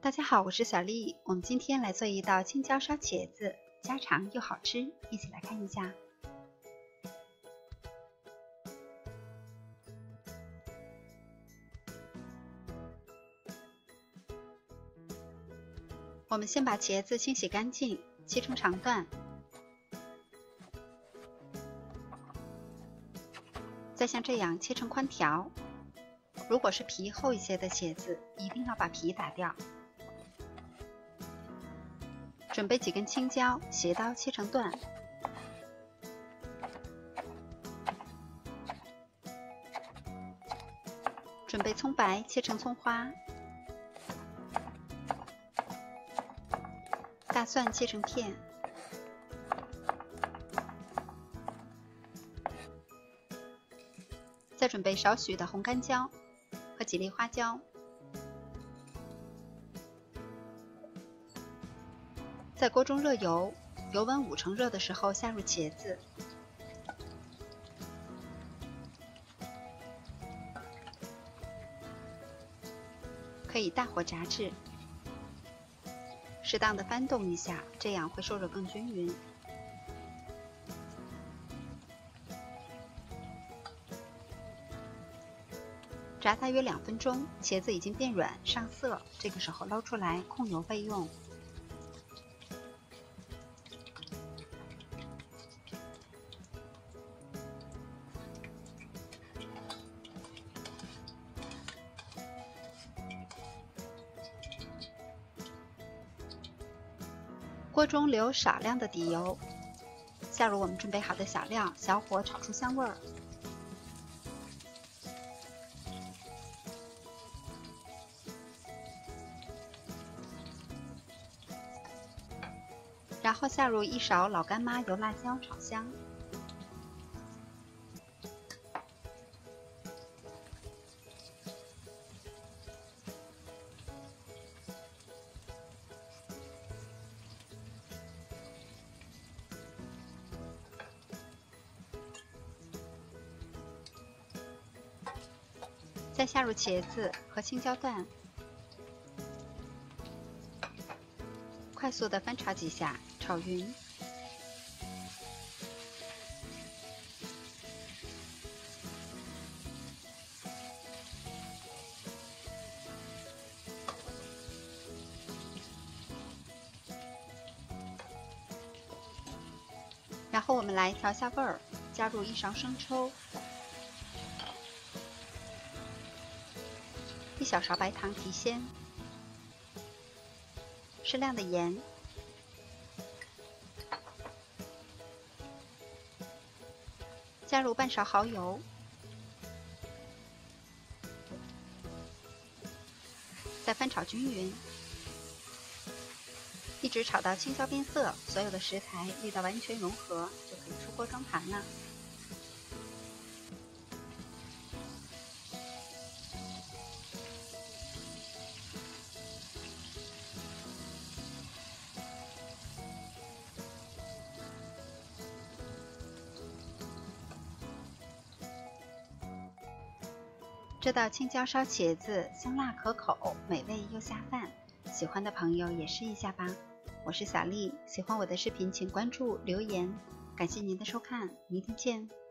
大家好，我是小丽。我们今天来做一道青椒烧茄子，家常又好吃，一起来看一下。我们先把茄子清洗干净，切成长段，再像这样切成宽条。如果是皮厚一些的茄子，一定要把皮打掉。准备几根青椒，斜刀切成段。准备葱白，切成葱花。大蒜切成片。再准备少许的红干椒和几粒花椒。在锅中热油，油温5成热的时候下入茄子，可以大火炸至，适当的翻动一下，这样会受热更均匀。炸大约2分钟，茄子已经变软上色，这个时候捞出来控油备用。锅中留少量的底油，下入我们准备好的小料，小火炒出香味儿。然后下入1勺老干妈油辣椒炒香。再下入茄子和青椒段，快速的翻炒几下，炒匀。然后我们来调下味儿，加入1勺生抽。1小勺白糖提鲜，适量的盐，加入半勺蚝油，再翻炒均匀，一直炒到青椒变色，所有的食材味道完全融合，就可以出锅装盘了。这道青椒烧茄子香辣可口，美味又下饭，喜欢的朋友也试一下吧。我是小丽，喜欢我的视频请关注留言，感谢您的收看，明天见。